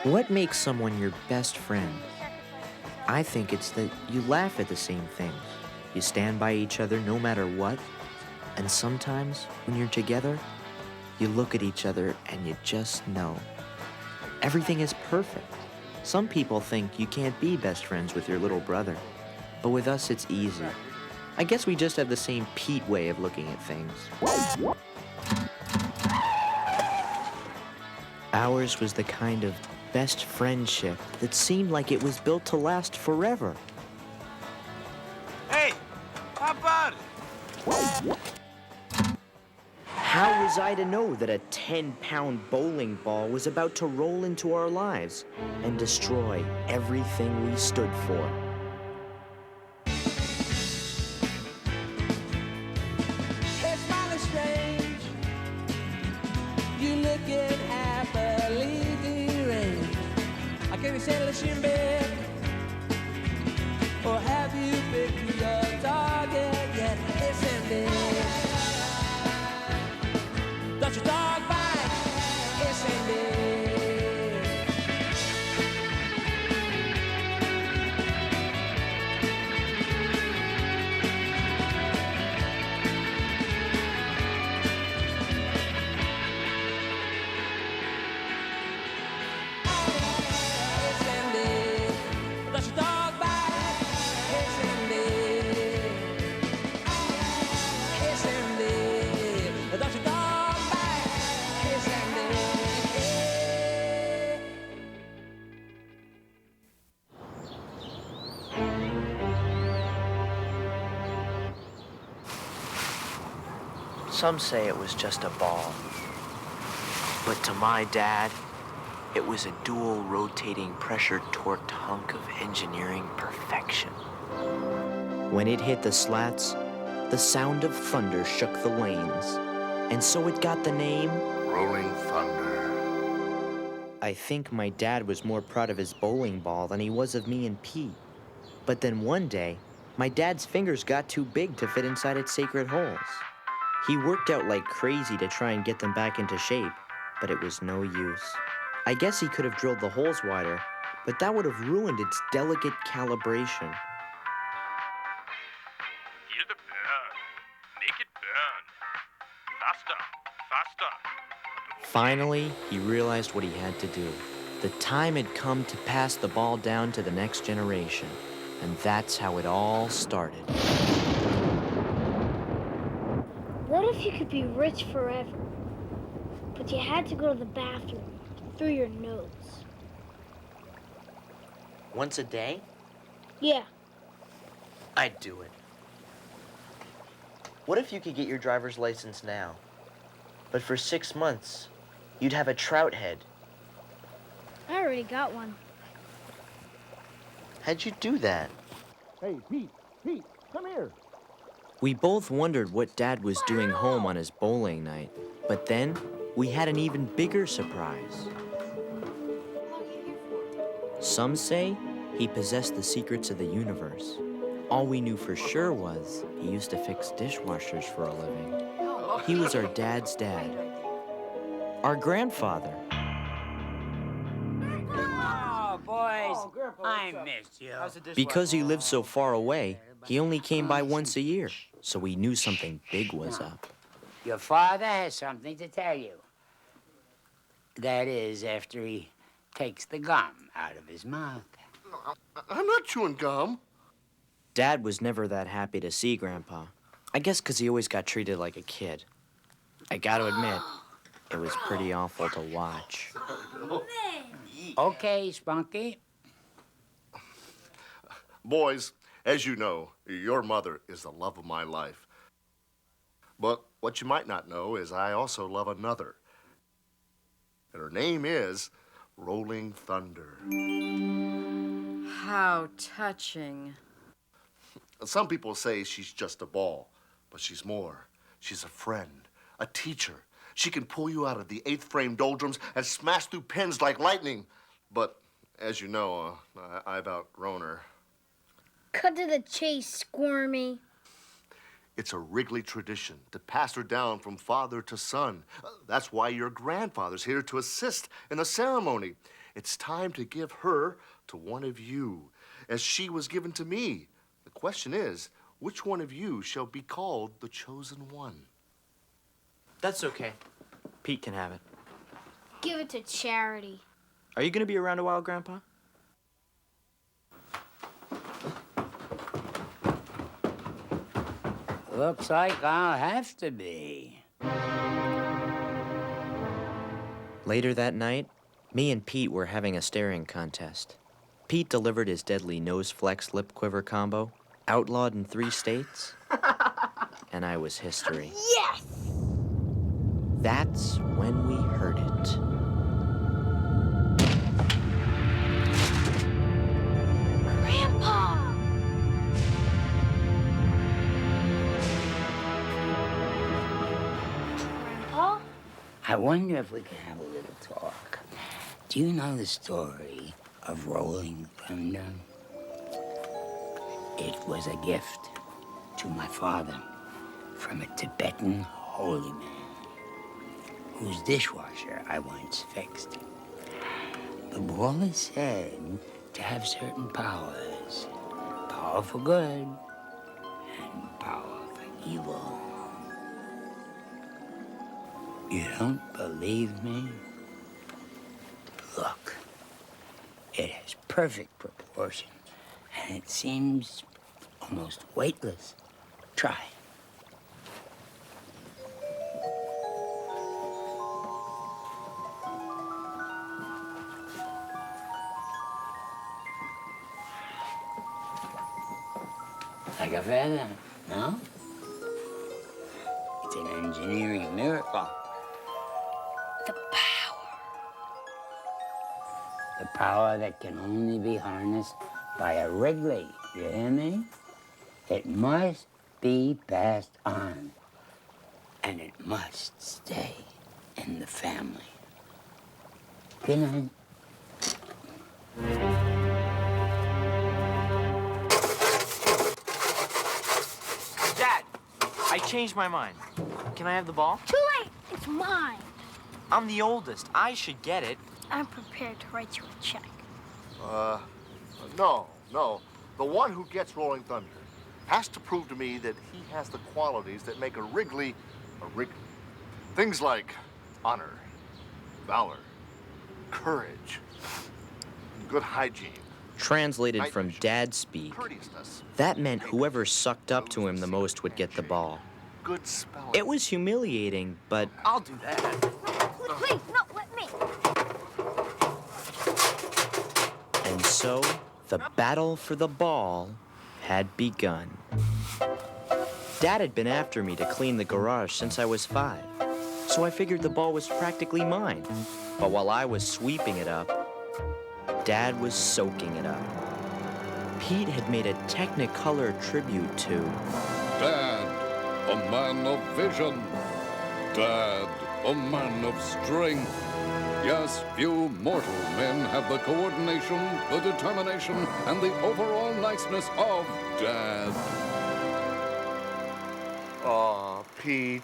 What makes someone your best friend? I think it's that you laugh at the same things. You stand by each other no matter what. And sometimes, when you're together, you look at each other and you just know. Everything is perfect. Some people think you can't be best friends with your little brother. But with us, it's easy. I guess we just have the same Pete way of looking at things. Ours was the kind of best friendship that seemed like it was built to last forever. Hey, how about it? How was I to know that a 10-pound bowling ball was about to roll into our lives and destroy everything we stood for? Hey, smiling strange. You looking happily deranged. I can't be saying let's in bed. Or have you picked your target yet? Hey, Sandy. Does your dog bite? Hey, Sandy. Hey, Sandy. Does your dog bite? Hey, Sandy. Hey, Sandy. Does your dog bite? Hey, Sandy. Some say it was just a ball. But to my dad, it was a dual rotating pressure torqued hunk of engineering perfection. When it hit the slats, the sound of thunder shook the lanes, and so it got the name. Rolling Thunder. I think my dad was more proud of his bowling ball than he was of me and Pete. But then one day, my dad's fingers got too big to fit inside its sacred holes. He worked out like crazy to try and get them back into shape, but it was no use. I guess he could have drilled the holes wider, but that would have ruined its delicate calibration. Feel the burn. Make it burn. Faster, faster. Finally, he realized what he had to do. The time had come to pass the ball down to the next generation, and that's how it all started. What if you could be rich forever, but you had to go to the bathroom through your nose? Once a day, Yeah, I'd do it. What if you could get your driver's license now, but for 6 months, you'd have a trout head? I already got one. How'd you do that? Hey, Pete, come here. We both wondered what Dad was doing home on his bowling night, but then we had an even bigger surprise. Some say he possessed the secrets of the universe. All we knew for sure was he used to fix dishwashers for a living. He was our dad's dad, our grandfather. Oh, boys, I missed you. Because he lived so far away, he only came by once a year, so we knew something big was up. Your father has something to tell you. That is, after he takes the gum out of his mouth. I'm not chewing gum. Dad was never that happy to see Grandpa. I guess because he always got treated like a kid. I gotta admit, it was pretty awful to watch. Okay, Spunky. Boys, as you know, your mother is the love of my life. But what you might not know is I also love another. And her name is Rolling Thunder. How touching. Some people say she's just a ball, but she's more. She's a friend, a teacher. She can pull you out of the eighth frame doldrums and smash through pins like lightning. But as you know, I've outgrown her. Cut to the chase, Squirmy. It's a Wrigley tradition to pass her down from father to son. That's why your grandfather's here to assist in the ceremony. It's time to give her to one of you, as she was given to me. The question is, which one of you shall be called the chosen one? That's okay. Pete can have it. Give it to Charity. Are you gonna be around a while, Grandpa? Looks like I'll have to be. Later that night, me and Pete were having a staring contest. Pete delivered his deadly nose flex lip quiver combo, outlawed in 3 states, and I was history. Yes! That's when we heard it. Grandpa! Grandpa? I wonder if we could have a little talk. Do you know the story of Rolling Thunder? It was a gift to my father from a Tibetan holy man whose dishwasher I once fixed. The ball is said to have certain powers. Power for good and power for evil. You don't believe me? Look, it has perfect proportions, and it seems almost weightless. Try. Like a feather, no? It's an engineering miracle. The power. The power that can only be harnessed by a Wrigley. You hear me? It must be passed on. And it must stay in the family. Good night. Dad, I changed my mind. Can I have the ball? Too late. It's mine. I'm the oldest. I should get it. I'm prepared to write you a check. No. The one who gets Rolling Thunder has to prove to me that he has the qualities that make a Wrigley a Wrigley. Things like honor, valor, courage, good hygiene, Translated from Night Dad's speak, courteousness, that meant whoever sucked up to him the most would get the ball. good spelling. It was humiliating, but I'll do that. Please, no, let me. And so, the battle for the ball had begun. Dad had been after me to clean the garage since I was 5, so I figured the ball was practically mine. But while I was sweeping it up, Dad was soaking it up. Pete had made a Technicolor tribute to Dad, a man of vision. Dad, a man of strength. Yes, few mortal men have the coordination, the determination, and the overall niceness of Dad. Aw, Pete.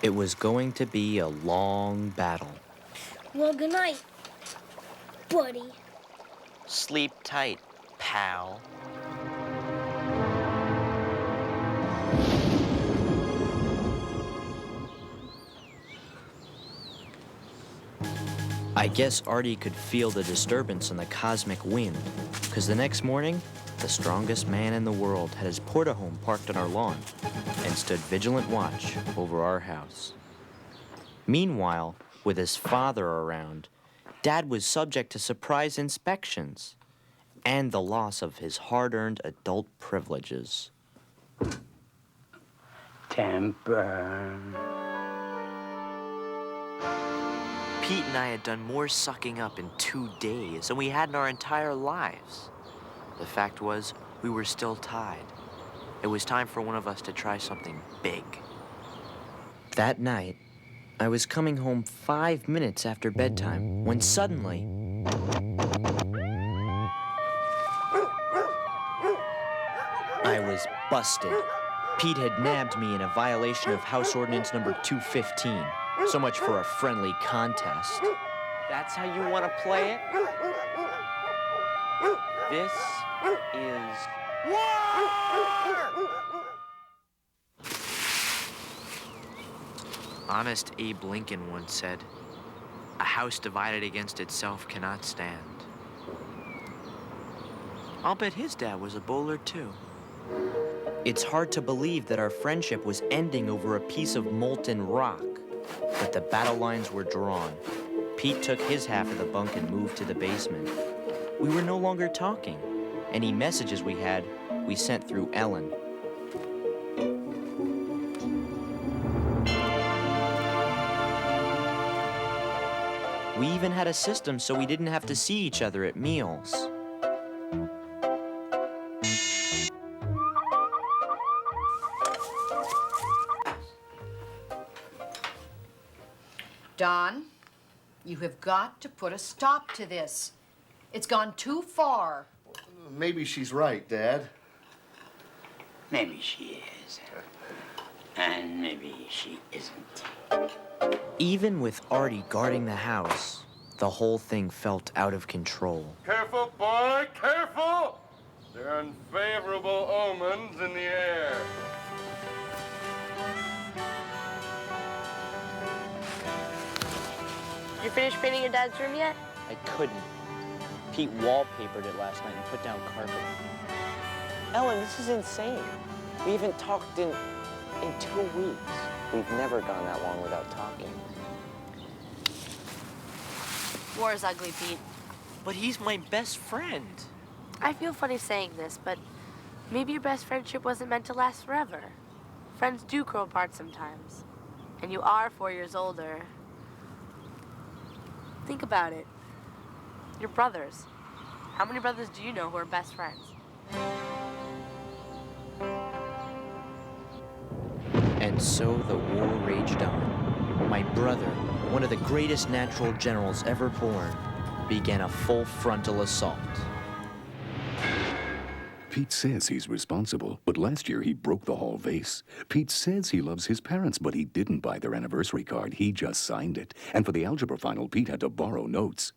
It was going to be a long battle. Well, good night, buddy. Sleep tight, pal. I guess Artie could feel the disturbance in the cosmic wind, because the next morning, the strongest man in the world had his portahome parked on our lawn and stood vigilant watch over our house. Meanwhile, with his father around, Dad was subject to surprise inspections and the loss of his hard-earned adult privileges. Temper. Pete and I had done more sucking up in 2 days than we had in our entire lives. The fact was, we were still tied. It was time for one of us to try something big. That night, I was coming home 5 minutes after bedtime when suddenly... I was busted. Pete had nabbed me in a violation of House Ordinance number 215. So much for a friendly contest. That's how you want to play it? This is... Honest Abe Lincoln once said, "A house divided against itself cannot stand." I'll bet his dad was a bowler too. It's hard to believe that our friendship was ending over a piece of molten rock. But the battle lines were drawn. Pete took his half of the bunk and moved to the basement. We were no longer talking. Any messages we had, we sent through Ellen. We even had a system so we didn't have to see each other at meals. Don, you have got to put a stop to this. It's gone too far. Maybe she's right, Dad. Maybe she is. And maybe she isn't. Even with Artie guarding the house, the whole thing felt out of control. Careful, boy, careful! There are unfavorable omens in the air. You finished painting your dad's room yet? I couldn't. Pete wallpapered it last night and put down carpet. Ellen, this is insane. We haven't talked in 2 weeks. We've never gone that long without talking. War is ugly, Pete. But he's my best friend. I feel funny saying this, but maybe your best friendship wasn't meant to last forever. Friends do grow apart sometimes. And you are 4 years older. Think about it. You're brothers. How many brothers do you know who are best friends? And so the war raged on. My brother, one of the greatest natural generals ever born, began a full frontal assault. Pete says he's responsible, but last year he broke the hall vase. Pete says he loves his parents, but he didn't buy their anniversary card. He just signed it. And for the algebra final, Pete had to borrow notes.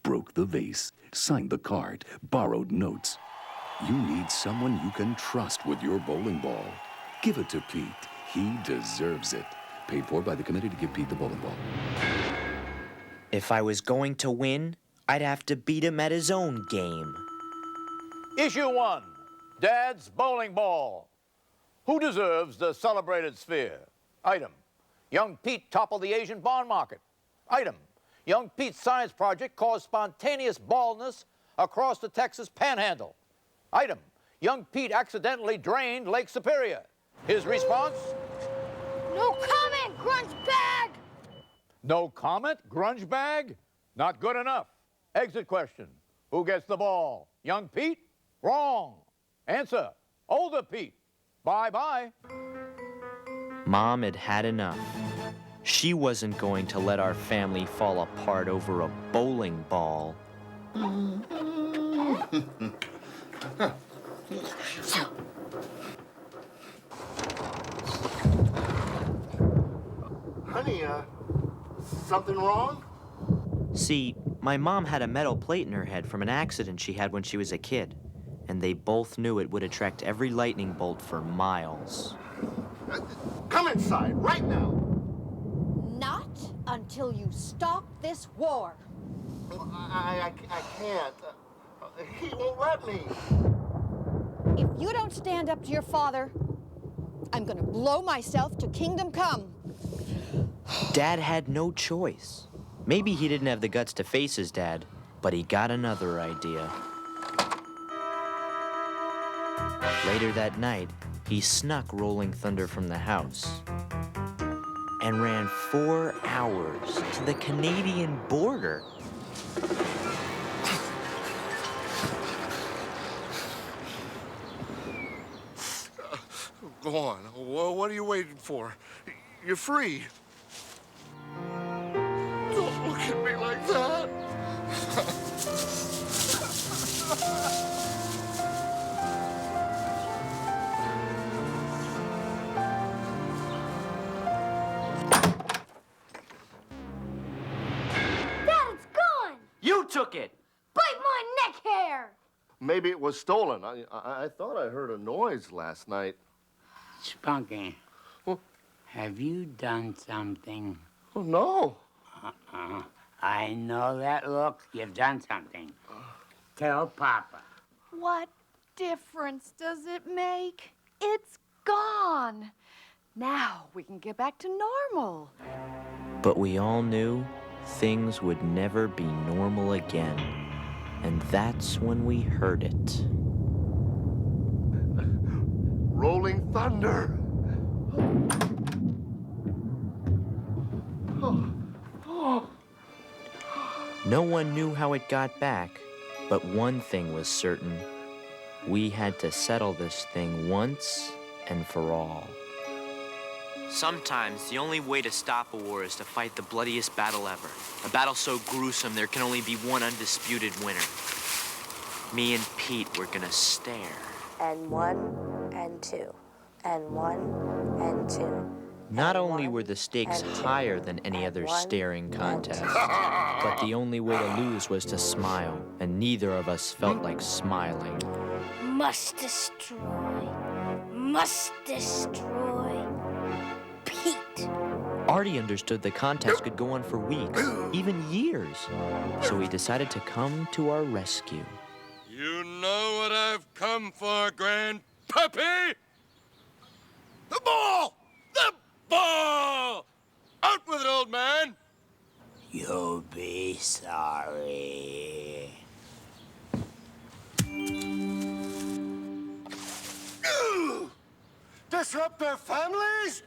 Broke the vase, signed the card, borrowed notes. You need someone you can trust with your bowling ball. Give it to Pete. He deserves it. Paid for by the committee to give Pete the bowling ball. If I was going to win, I'd have to beat him at his own game. Issue 1, Dad's bowling ball. Who deserves the celebrated sphere? Item, young Pete toppled the Asian bond market. Item, young Pete's science project caused spontaneous baldness across the Texas Panhandle. Item, young Pete accidentally drained Lake Superior. His response? No comment, grunge bag! No comment, grunge bag? Not good enough. Exit question. Who gets the ball? Young Pete? Wrong. Answer, older Pete. Bye-bye. Mom had had enough. She wasn't going to let our family fall apart over a bowling ball. Honey, something wrong? See, my mom had a metal plate in her head from an accident she had when she was a kid, and they both knew it would attract every lightning bolt for miles. Come inside, right now. Not until you stop this war. I can't. He won't let me. If you don't stand up to your father, I'm gonna blow myself to kingdom come. Dad had no choice. Maybe he didn't have the guts to face his dad, but he got another idea. Later that night, he snuck Rolling Thunder from the house and ran 4 hours to the Canadian border. Go on. What are you waiting for? You're free. Don't look at me like that. Dad, it's took it. Bite my neck hair! Maybe it was stolen. I thought I heard a noise last night. Spunky, have you done something? Oh, no. I know that look. You've done something. Tell Papa. What difference does it make? It's gone. Now we can get back to normal. But we all knew things would never be normal again. And that's when we heard it. Rolling thunder. No one knew how it got back, but one thing was certain. We had to settle this thing once and for all. Sometimes the only way to stop a war is to fight the bloodiest battle ever. A battle so gruesome there can only be one undisputed winner. Me and Pete were gonna stare. And 1 and 2. And 1 and 2. Not only were the stakes higher than any other staring contest, but the only way to lose was to smile, and neither of us felt like smiling. Must destroy. Must destroy. Pete. Artie understood the contest could go on for weeks, even years, so he decided to come to our rescue. You know what I've come for, Grandpappy? The ball! The ball! Out with it, old man! You'll be sorry. Disrupt their families?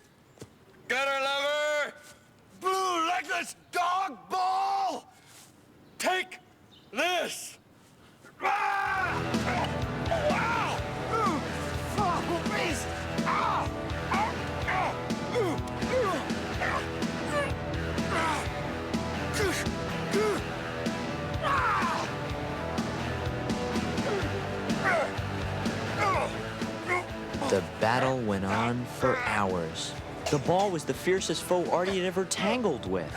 Gutter lover! Blue legless dog ball! Take this! The battle went on for hours. The ball was the fiercest foe Artie had ever tangled with.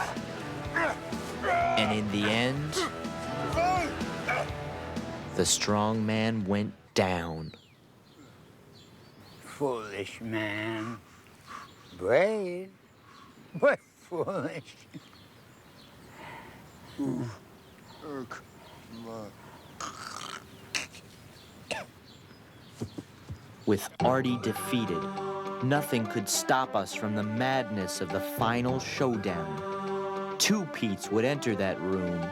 And in the end, the strong man went down. Foolish man. Brave, but foolish. With Artie defeated, nothing could stop us from the madness of the final showdown. 2 Petes would enter that room.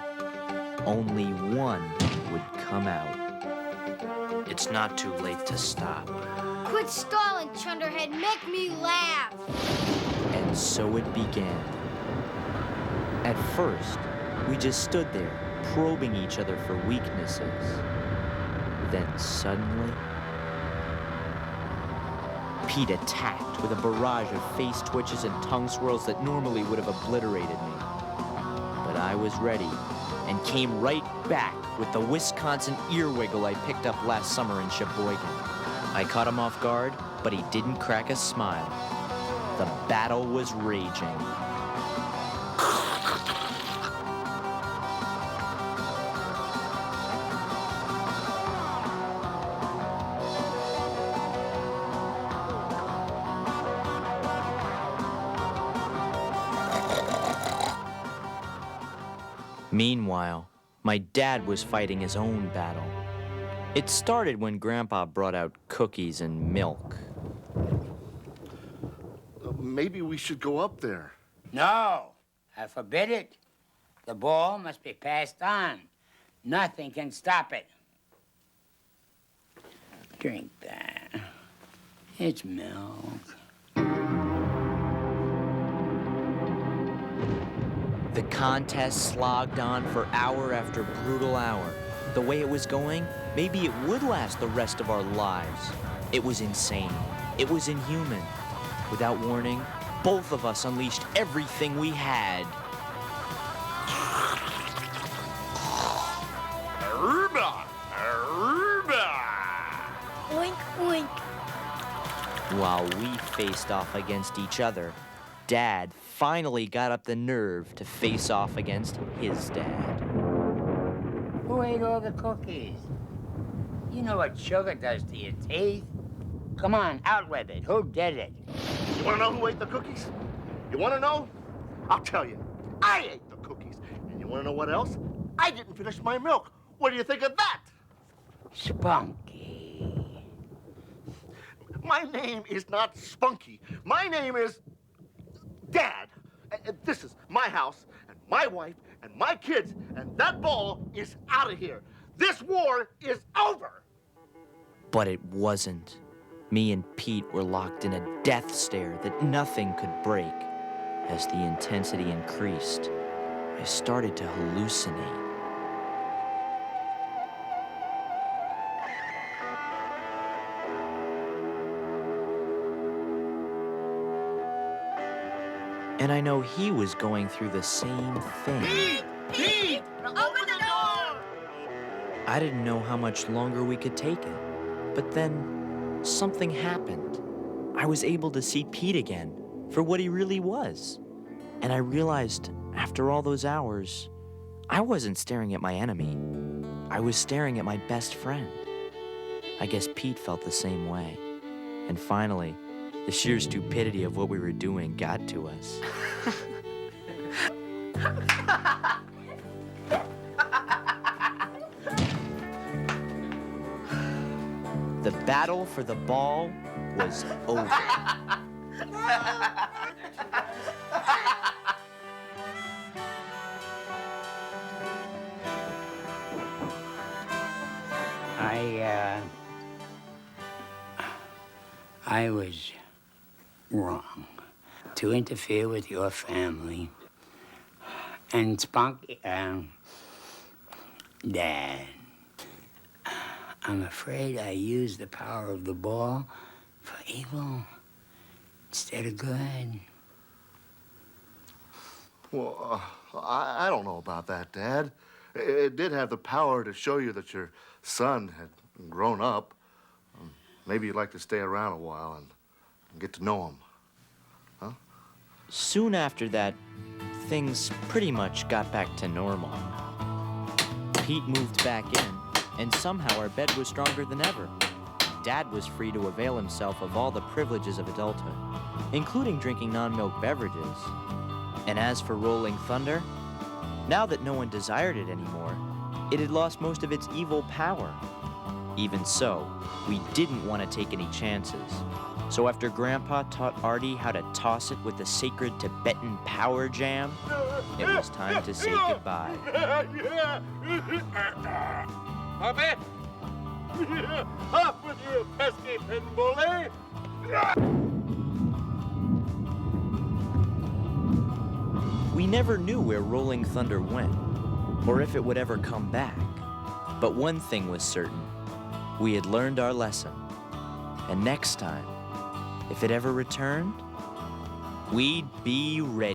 Only one would come out. It's not too late to stop. Quit stalling, Chunderhead. Make me laugh. And so it began. At first, we just stood there, probing each other for weaknesses. Then suddenly, Pete attacked with a barrage of face twitches and tongue swirls that normally would have obliterated me. But I was ready and came right back with the Wisconsin ear wiggle I picked up last summer in Sheboygan. I caught him off guard, but he didn't crack a smile. The battle was raging. Meanwhile, my dad was fighting his own battle. It started when Grandpa brought out cookies and milk. Maybe we should go up there. No, I forbid it. The ball must be passed on. Nothing can stop it. Drink that. It's milk. The contest slogged on for hour after brutal hour. The way it was going, maybe it would last the rest of our lives. It was insane. It was inhuman. Without warning, both of us unleashed everything we had. Aruba! Aruba! Oink, oink. While we faced off against each other, Dad finally got up the nerve to face off against his dad. Who ate all the cookies? You know what sugar does to your teeth. Come on, out with it. Who did it? You want to know who ate the cookies? You want to know? I'll tell you. I ate the cookies. And you want to know what else? I didn't finish my milk. What do you think of that? Spunky. My name is not Spunky. My name is Dad. And this is my house, and my wife, and my kids, and that ball is out of here. This war is over. But it wasn't. Me and Pete were locked in a death stare that nothing could break. As the intensity increased, I started to hallucinate. And I know he was going through the same thing. Pete! Pete! Open the door! I didn't know how much longer we could take it. But then something happened. I was able to see Pete again for what he really was. And I realized after all those hours, I wasn't staring at my enemy. I was staring at my best friend. I guess Pete felt the same way. And finally, the sheer stupidity of what we were doing got to us. The battle for the ball was over. I was wrong to interfere with your family. And Spunky, Dad, I'm afraid I used the power of the ball for evil instead of good. Well, I don't know about that, Dad. It did have the power to show you that your son had grown up. Maybe you'd like to stay around a while and get to know him. Huh? Soon after that, things pretty much got back to normal. Pete moved back in, and somehow our bed was stronger than ever. Dad was free to avail himself of all the privileges of adulthood, including drinking non-milk beverages. And as for Rolling Thunder, now that no one desired it anymore, it had lost most of its evil power. Even so, we didn't want to take any chances. So after Grandpa taught Artie how to toss it with the sacred Tibetan power jam, it was time to say goodbye. Puppy! Off with you, pesky pin bully! We never knew where Rolling Thunder went, or if it would ever come back. But one thing was certain. We had learned our lesson. And next time, if it ever returned, we'd be ready.